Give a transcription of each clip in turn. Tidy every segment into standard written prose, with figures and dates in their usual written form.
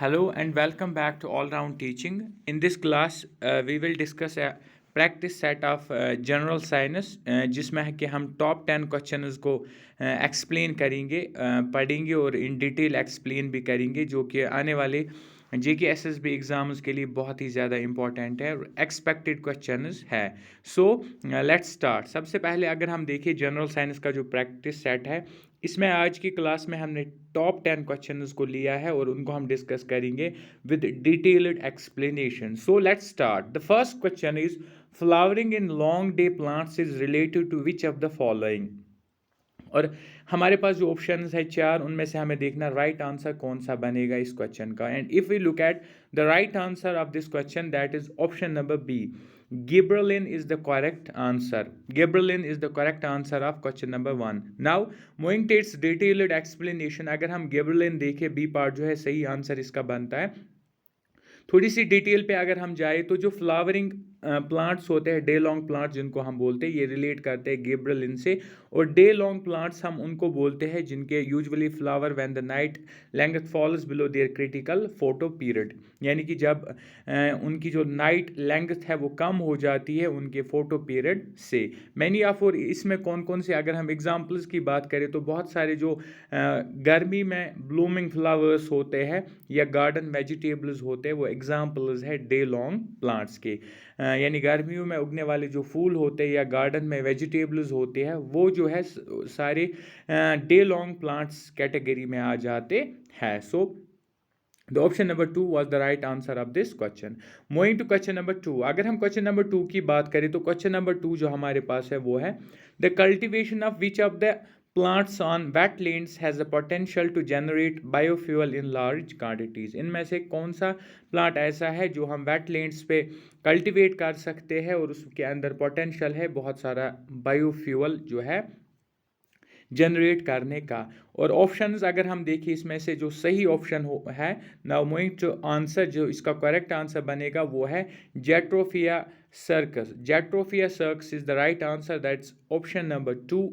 Hello and welcome back to All Round Teaching. In this class, we will discuss a practice set of general science जिसमें है कि हम top 10 questions को explain करेंगे पढ़ेंगे और इन डिटेल एक्सप्लेन भी करेंगे जो कि आने वाले जेके एसएसबी एग्ज़ाम्स के लिए बहुत ही ज़्यादा इंपॉर्टेंट है और एक्सपेक्टेड क्वेश्चंस है। सो लेट्स स्टार्ट। सबसे पहले अगर हम देखें जनरल साइंस का जो प्रैक्टिस सेट है, इसमें आज की क्लास में हमने टॉप 10 क्वेश्चंस को लिया है और उनको हम डिस्कस करेंगे with detailed explanation. So let's start. The first question is flowering in long day plants is related to which of the following. और हमारे पास जो ऑप्शन है चार, उनमें से हमें देखना राइट आंसर कौन सा बनेगा इस क्वेश्चन का। And if we look at the right answer of this question, that is option number B, gibberellin is the correct answer. Gibberellin is the correct answer of question number 1. Now moving to its detailed explanation, अगर हम gibberellin देखें, B part जो है सही answer इसका बनता है। थोड़ी सी डिटेल पे अगर हम जाए तो जो फ्लावरिंग प्लांट्स होते हैं, डे लॉन्ग प्लांट्स जिनको हम बोलते हैं, ये रिलेट करते हैं गिबरेलिन से। और डे लॉन्ग प्लांट्स हम उनको बोलते हैं जिनके usually flower when the night length falls below their critical photo period, यानी कि जब उनकी जो नाइट लेंथ है वो कम हो जाती है उनके फोटो पीरियड से। मैनी ऑफ, और इसमें कौन कौन से अगर हम एग्जाम्पल्स की बात करें तो बहुत सारे जो गर्मी में ब्लूमिंग फ्लावर्स होते हैं या गार्डन वेजिटेबल्स होते हैं वो एग्जाम्पल्स है डे लॉन्ग प्लांट्स के। यानी गर्मियों में उगने वाले जो फूल होते हैं या गार्डन में वेजिटेबल्स होते हैं वो जो है सारे डे लॉन्ग प्लांट्स कैटेगरी में आ जाते हैं। सो the option number 2 was the right answer of this question. Moving to question number 2, अगर हम question number 2 की बात करें तो question number 2 जो हमारे पास है वो है the cultivation of which of the plants on wetlands has the potential to generate biofuel in large quantities. इनमें से कौन सा प्लांट ऐसा है जो हम वेटलैंड्स पे कल्टिवेट कर सकते हैं और उसके अंदर पोटेंशियल है बहुत सारा बायोफ्यूल जो है जनरेट करने का। और ऑप्शंस अगर हम देखें इसमें से जो सही ऑप्शन है, नाउ मूविंग टू आंसर, जो इसका करेक्ट आंसर बनेगा वो है Jatropha curcas. Jatropha curcas is the right answer, that's option number 2,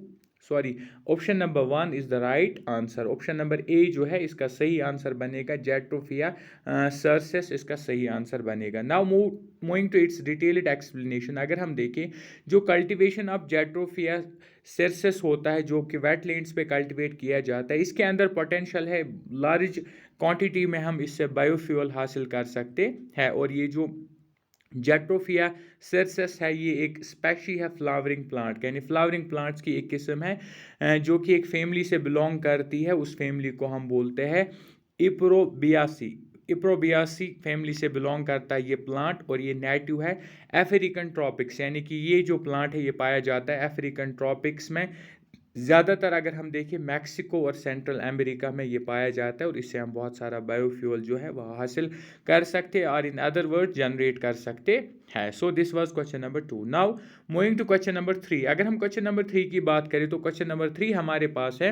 sorry option number 1 is the right answer. Option number A जो है इसका सही आंसर बनेगा, जेट्रोफिया सर्कस इसका सही आंसर बनेगा। Now moving to its detailed explanation, अगर हम देखें जो कल्टिवेशन ऑफ जेट्रोफिया सर्कस होता है जो कि वेटलैंड्स पे कल्टिवेट किया जाता है, इसके अंदर पोटेंशियल है लार्ज क्वांटिटी में हम इससे बायोफ्यूल हासिल कर सकते हैं। और ये जो जेट्रोफिया सर्कस है ये एक स्पेशी है फ्लावरिंग प्लांट, यानी फ्लावरिंग प्लांट्स की एक किस्म है जो कि एक फैमिली से बिलोंग करती है। उस फैमिली को हम बोलते हैं इप्रोबियासी। इप्रोबियासी फैमिली से बिलोंग करता है ये प्लांट और ये नेटिव है अफ्रीकन ट्रॉपिक्स, यानी कि ये जो प्लांट है ये पाया जाता है अफ्रीकन ट्रॉपिक्स में। ज़्यादातर अगर हम देखें मैक्सिको और सेंट्रल अमेरिका में ये पाया जाता है और इससे हम बहुत सारा बायोफ्यूल जो है वह हासिल कर सकते हैं और इन अदर वर्ड जनरेट कर सकते हैं। So this was question number 2। Now moving to question number 3, अगर हम क्वेश्चन नंबर 3 की बात करें तो क्वेश्चन नंबर 3 हमारे पास है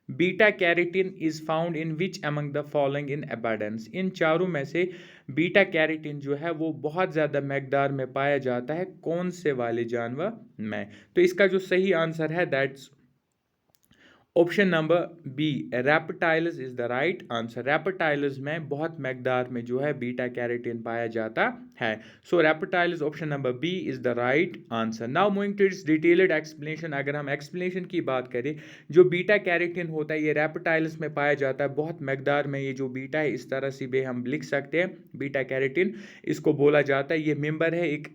beta carotene is found in which among the following in abundance. इन चारों में से बीटा कैरेटिन जो है वो बहुत ज़्यादा मकदार में पाया जाता है कौन से वाले जानवर में। तो इसका जो सही आंसर है that's option number B, reptiles is the right answer. Reptiles में बहुत मकदार में जो है बीटा कैरोटीन पाया जाता है। So reptiles option number B is the right answer. Now moving to its detailed explanation, अगर हम एक्सप्लेनेशन की बात करें, जो बीटा कैरोटीन होता है ये रेप्टाइल्स में पाया जाता है बहुत मकदार में। ये जो बीटा है इस तरह से भी हम लिख सकते हैं, बीटा कैरोटीन इसको बोला जाता है। ये मेंबर है एक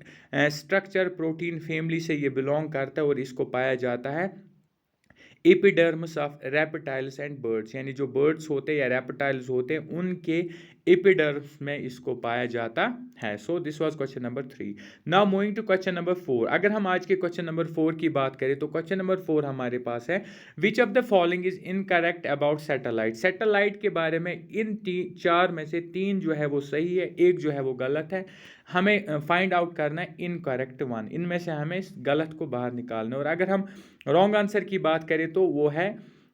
स्ट्रक्चर प्रोटीन फैमिली से ये बिलोंग करता है और इसको पाया जाता है epidermis of reptiles and birds, यानी जो बर्ड्स होते हैं या रेप्टाइल्स होते हैं उनके एपिडर्मिस में इसको पाया जाता है। So this was question number 3। Now moving to question number 4, अगर हम आज के क्वेश्चन नंबर 4 की बात करें तो क्वेश्चन नंबर 4 हमारे पास है which of the following is incorrect about satellite. Satellite के बारे में इन चार में से 3 जो है वो सही है, एक जो है वो गलत है। हमें फाइंड आउट करना है इनकरेक्ट वन, इनमें से हमें इस गलत को बाहर निकालना है। और अगर हम रॉन्ग आंसर की बात करें तो वो है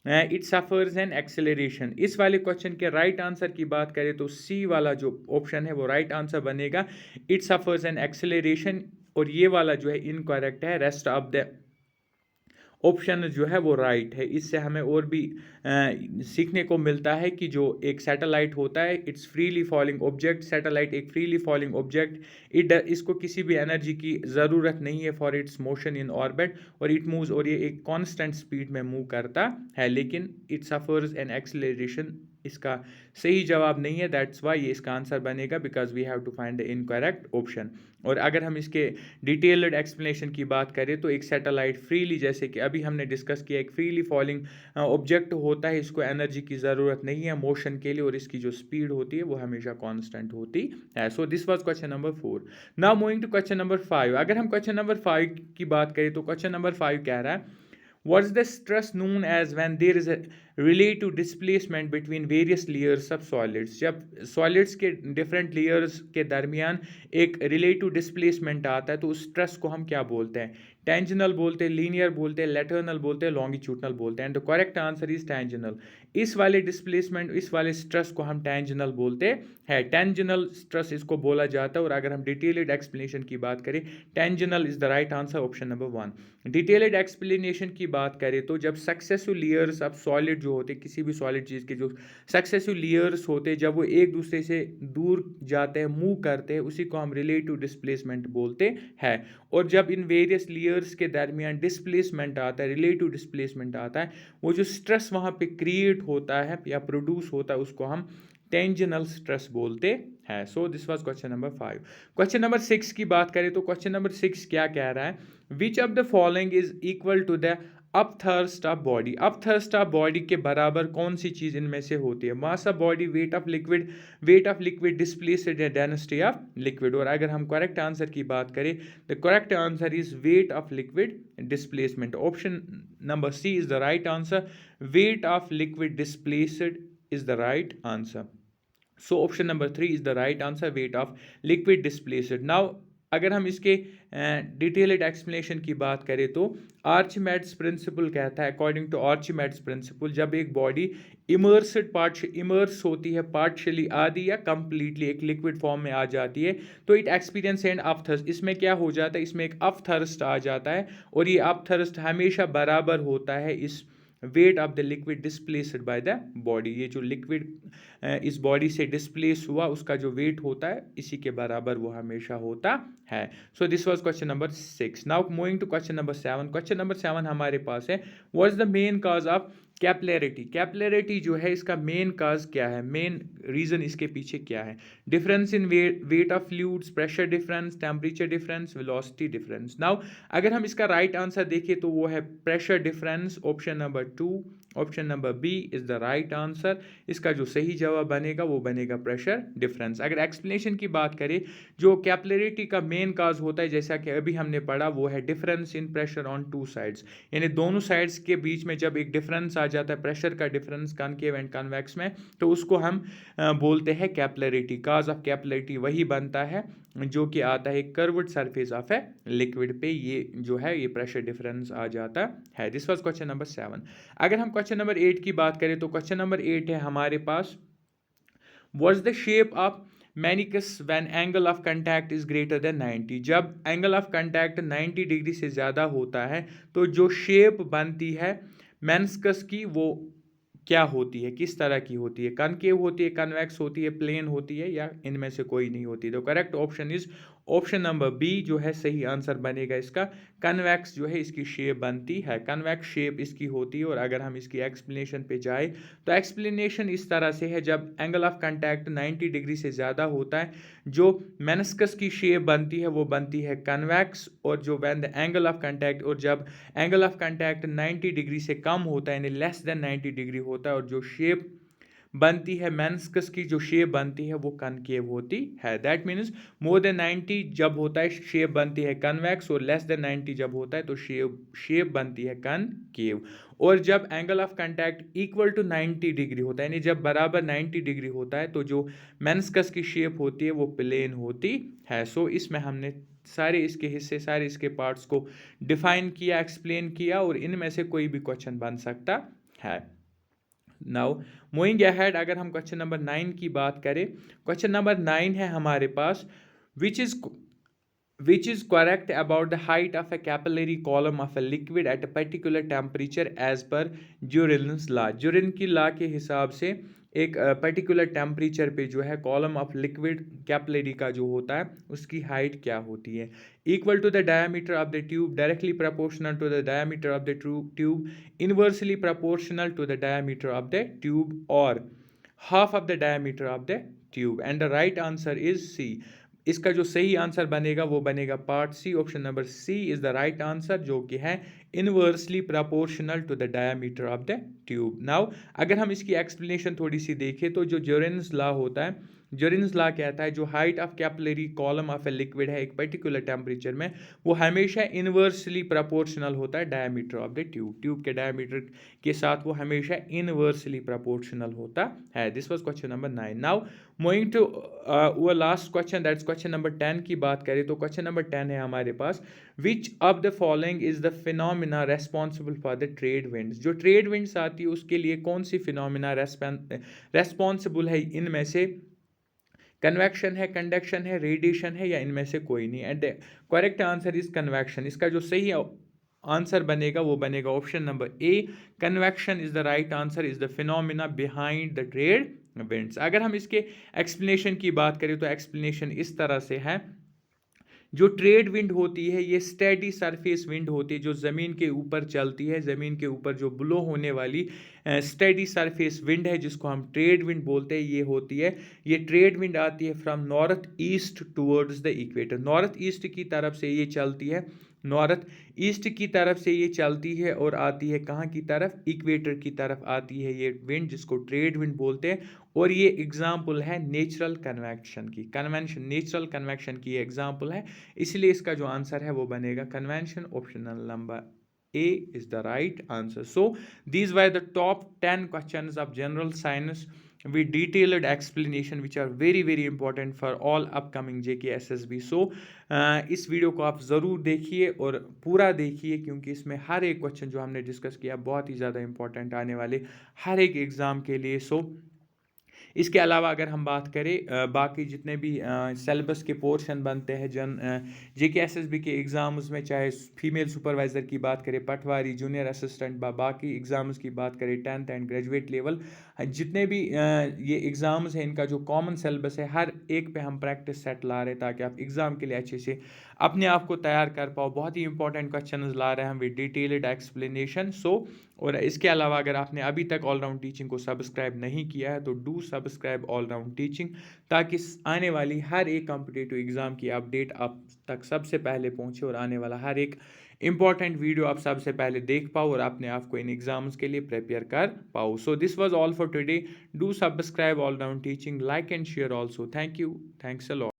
इट सफर्स एन एक्सेलरेशन। इस वाले क्वेश्चन के राइट आंसर की बात करें तो सी वाला जो ऑप्शन है वो राइट आंसर बनेगा, इट सफर्स एन एक्सेलरेशन। और ये वाला जो है इनकरेक्ट है, रेस्ट ऑफ द ऑप्शन जो है वो राइट है। इससे हमें और भी सीखने को मिलता है कि जो एक सैटेलाइट होता है, it's freely falling object, satellite एक फ्रीली फॉलिंग ऑब्जेक्ट, इसको किसी भी एनर्जी की ज़रूरत नहीं है for its motion in orbit, और इट मूव्स, और ये एक कांस्टेंट स्पीड में मूव करता है, लेकिन इट सफर्स एन एक्सेलरेशन। इसका सही जवाब नहीं है, दैट्स वाई ये इसका आंसर बनेगा, because we have to find the incorrect option. और अगर हम इसके डिटेल्ड एक्सप्लेनेशन की बात करें तो एक सैटेलाइट फ्रीली, जैसे कि अभी हमने डिस्कस किया, एक फ्रीली फॉलिंग ऑब्जेक्ट होता है, इसको एनर्जी की ज़रूरत नहीं है मोशन के लिए, और इसकी जो स्पीड होती है वो हमेशा कांस्टेंट होती है। So this was question number 4। Now moving to question number 5। अगर हम क्वेश्चन नंबर 5 की बात करें तो क्वेश्चन नंबर 5 कह रहा है, what is the stress known as when there is a relative displacement between various layers of solids? जब सॉलिड्स के डिफरेंट लेयर्स के दरमियान एक रिलेटिव डिस्प्लेसमेंट आता है तो उस स्ट्रेस को हम क्या बोलते हैं? टेंजनल बोलते हैं, लीनियर बोलते हैं, लैटरनल बोलते हैं, लॉन्गिट्यूडनल बोलते हैं। And the correct answer is tangential. इस वाले डिस्प्लेसमेंट, इस वाले स्ट्रेस को हम टेंजनल बोलते हैं। टेंजनल स्ट्रेस इसको बोला जाता है। और अगर हम डिटेल्ड एक्सप्लेनेशन की बात करें, tangential is the right answer, option number 1। Detailed explanation की बात करें तो जब सक्सेसिव लेयर्स ऑफ सॉलिड जो होते, किसी भी सॉलिड चीज़ के जो सक्सेसिव लेयर्स होते, जब वो एक दूसरे से दूर जाते हैं, मूव करते हैं, उसी को हम रिलेटिव डिस्प्लेसमेंट बोलते हैं। और जब इन वेरियस लेयर्स के दरमियान डिस्प्लेसमेंट आता है, रिलेटिव डिस्प्लेसमेंट आता है, वो जो स्ट्रेस वहाँ पे क्रिएट होता है या प्रोड्यूस होता है, उसको हम टेंजनल स्ट्रेस बोलते हैं। So this was question number 5। Question number 6 की बात करें तो क्वेश्चन नंबर 6 क्या कह रहा है, which of the following is equal to the upthrust of body? Upthrust of body के बराबर कौन सी चीज इनमें से होती है? Mass of body, weight of liquid, weight of liquid, displaced या डेंसिटी ऑफ लिक्विड। और अगर हम करेक्ट आंसर की बात करें, the correct answer is weight of liquid displacement. Option number C is the right answer, weight of liquid displaced is the right answer. So option number 3 is the right answer, weight of liquid displaced. Now अगर हम इसके detailed explanation की बात करें तो आर्चिमेड्स principal कहता है, according to आर्चिमेड्स principal, जब एक बॉडी इमर्स होती है पार्शियली, आधी या कंप्लीटली एक लिक्विड फॉर्म में आ जाती है, तो इट एक्सपीरियंस एंड अपथर्स्ट। इसमें क्या हो जाता है, इसमें एक अपथर्स्ट आ जाता है, और ये अपथर्स्ट हमेशा बराबर होता है इस weight of the liquid displaced by the body. ये जो लिक्विड इस बॉडी से डिस्प्लेस हुआ, उसका जो वेट होता है, इसी के बराबर वो हमेशा होता है। So this was question number 6। Now moving to question number 7। Question number 7 हमारे पास है, what is the main cause of capillarity? Capillarity जो है, इसका मेन काज क्या है, मेन रीजन इसके पीछे क्या है? Difference in weight of fluids, pressure difference, temperature difference, velocity difference. Now अगर हम इसका राइट आंसर देखें तो वो है pressure difference, option number 2। Option number B is the right answer. इसका जो सही जवाब बनेगा वो बनेगा प्रेशर डिफरेंस। अगर एक्सप्लेनेशन की बात करें, जो कैपिलरिटी का मेन काज होता है, जैसा कि अभी हमने पढ़ा, वो है difference in pressure on two sides, यानी दोनों साइड्स के बीच में जब एक डिफरेंस आ जाता है, प्रेशर का डिफरेंस कॉनकेव एंड कन्वेक्स में, तो उसको हम बोलते हैं कैपिलरिटी। काज ऑफ कैपिलरिटी वही बनता है जो कि आता है curved surface of a liquid पे, ये जो है ये प्रेशर डिफरेंस आ जाता है। This was question number 7। अगर हम क्वेश्चन नंबर 8 की बात करें तो क्वेश्चन नंबर 8 है हमारे पास, what's the shape of meniscus when angle of contact is greater than 90? जब एंगल ऑफ कांटेक्ट 90 डिग्री से ज़्यादा होता है तो जो शेप बनती है मेनिस्कस की, वो क्या होती है, किस तरह की होती है? कनकेव होती है, कन्वेक्स होती है, प्लेन होती है, या इनमें से कोई नहीं होती? तो correct option is option number B जो है सही आंसर बनेगा इसका। कन्वेक्स जो है इसकी शेप बनती है, कन्वेक्स शेप इसकी होती है। और अगर हम इसकी एक्सप्लेनेशन पे जाए तो एक्सप्लेनेशन इस तरह से है, जब एंगल ऑफ कांटेक्ट 90 डिग्री से ज़्यादा होता है, जो मेनिस्कस की शेप बनती है वो बनती है कन्वेक्स, और जो when the angle of contact, और जब एंगल ऑफ कांटेक्ट 90 डिग्री से कम होता है, यानी लेस देन 90 डिग्री होता है, और जो शेप बनती है मेनिस्कस की, जो शेप बनती है वो कनकेव होती है। दैट मीन्स मोर देन 90 जब होता है शेप बनती है कन्वेक्स, और लेस देन 90 जब होता है तो शेप बनती है कनकेव। और जब angle of contact equal to 90 degree होता है, यानी जब बराबर 90 डिग्री होता है, तो जो मेनिस्कस की शेप होती है वो प्लेन होती है। सो इसमें हमने सारे इसके हिस्से, सारे इसके पार्ट्स को डिफाइन किया, एक्सप्लेन किया, और इनमें से कोई भी क्वेश्चन बन सकता है। नाउ मूविंग अहेड, अगर हम क्वेश्चन नंबर 9 की बात करें, क्वेश्चन नंबर 9 है हमारे पास, which is which is correct about the height of a capillary column of a liquid at a particular temperature as per Durin's law. Durin की law के हिसाब से एक पर्टिकुलर टेम्परेचर पे जो है कॉलम ऑफ लिक्विड कैपिलरी का जो होता है उसकी हाइट क्या होती है, equal to the diameter of the tube, directly proportional to the diameter of the tube, inversely proportional to the diameter of the tube, और half of the diameter of the tube, and the right answer is C. इसका जो सही answer बनेगा वो बनेगा part C, option number C is the right answer, जो कि है inversely proportional to the diameter of the tube. Now अगर हम इसकी एक्सप्लेनेशन थोड़ी सी देखें तो जो जोरेन्स लॉ होता है, जोरेन्स लॉ कहता है जो height of capillary column of a liquid है एक पर्टिकुलर टेम्परेचर में, वो हमेशा इनवर्सली प्रोपोर्शनल होता है diameter of the tube, tube के डायमीटर के साथ वो हमेशा इनवर्सली प्रोपोर्शनल होता है। This was question number 9। Now moving to वो last question, that's question number 10 की बात करें तो क्वेश्चन नंबर 10 है हमारे पास, which of the following is the phenomena responsible for the trade winds. जो ट्रेड विंड्स आती है उसके लिए कौन सी फिनोमिना रेस्पॉन्सिबल है, इनमें से कन्वेक्शन है, कंडक्शन है, रेडिएशन है, या इनमें से कोई नहीं। And correct answer is convection. इसका जो सही आंसर बनेगा वो बनेगा option number A, convection is the right answer, is the phenomena behind the trade winds. अगर हम इसके एक्सप्लेनेशन की बात करें तो एक्सप्लेनेशन इस तरह से है, जो ट्रेड विंड होती है ये स्टेडी सरफेस विंड होती है जो ज़मीन के ऊपर चलती है, ज़मीन के ऊपर जो ब्लो होने वाली स्टेडी सरफेस विंड है जिसको हम ट्रेड विंड बोलते हैं, ये होती है। ये ट्रेड विंड आती है from north east towards the equator, north east की तरफ से ये चलती है, नॉर्थ ईस्ट की तरफ से ये चलती है और आती है कहाँ की तरफ, इक्वेटर की तरफ आती है ये विंड, जिसको ट्रेड विंड बोलते हैं। और ये एग्जाम्पल है नेचुरल कन्वेक्शन की, कन्वेंशन नेचुरल कन्वेक्शन की एग्जाम्पल है, इसलिए इसका जो आंसर है वो बनेगा convention, optional number A is the right answer. So these were the top 10 questions of general science with detailed explanation which are very important for all upcoming JK SSB. So इस video को आप ज़रूर देखिए और पूरा देखिए, क्योंकि इसमें हर एक क्वेश्चन जो हमने डिस्कस किया बहुत ही ज़्यादा इंपॉर्टेंट आने वाले हर एक एग्ज़ाम के लिए। सो इसके अलावा अगर हम बात करें बाकी जितने भी सिलेबस के पोर्शन बनते हैं JK SSB के एग्ज़ाम्स में, चाहे फीमेल सुपरवाइज़र की बात करें, पटवारी, जूनियर असिस्टेंट, बाकी एग्ज़ाम्स की बात करें 10th एंड ग्रेजुएट लेवल, जितने भी ये एग्ज़ाम्स हैं इनका जो कॉमन सिलेबस है हर एक पे हम प्रैक्टिस सेट ला रहे हैं ताकि आप एग्ज़ाम के लिए अच्छे से अपने आप को तैयार कर पाओ। बहुत ही इंपॉर्टेंट क्वेश्चन ला रहे हैं हम विद डिटेल्ड एक्सप्लेनेशन। सो और इसके अलावा अगर आपने अभी तक ऑलराउंड टीचिंग को सब्सक्राइब नहीं किया है तो डू सब्सक्राइब ऑलराउंड टीचिंग, ताकि आने वाली हर एक कॉम्पिटिटिव एग्ज़ाम की अपडेट आप तक सबसे पहले पहुंचे और आने वाला हर एक इंपॉर्टेंट वीडियो आप सबसे पहले देख पाओ और अपने आप को इन एग्जाम्स के लिए प्रिपेयर कर पाओ। So this was all for today, do subscribe allround teaching, like and share also. Thank you, thanks a lot.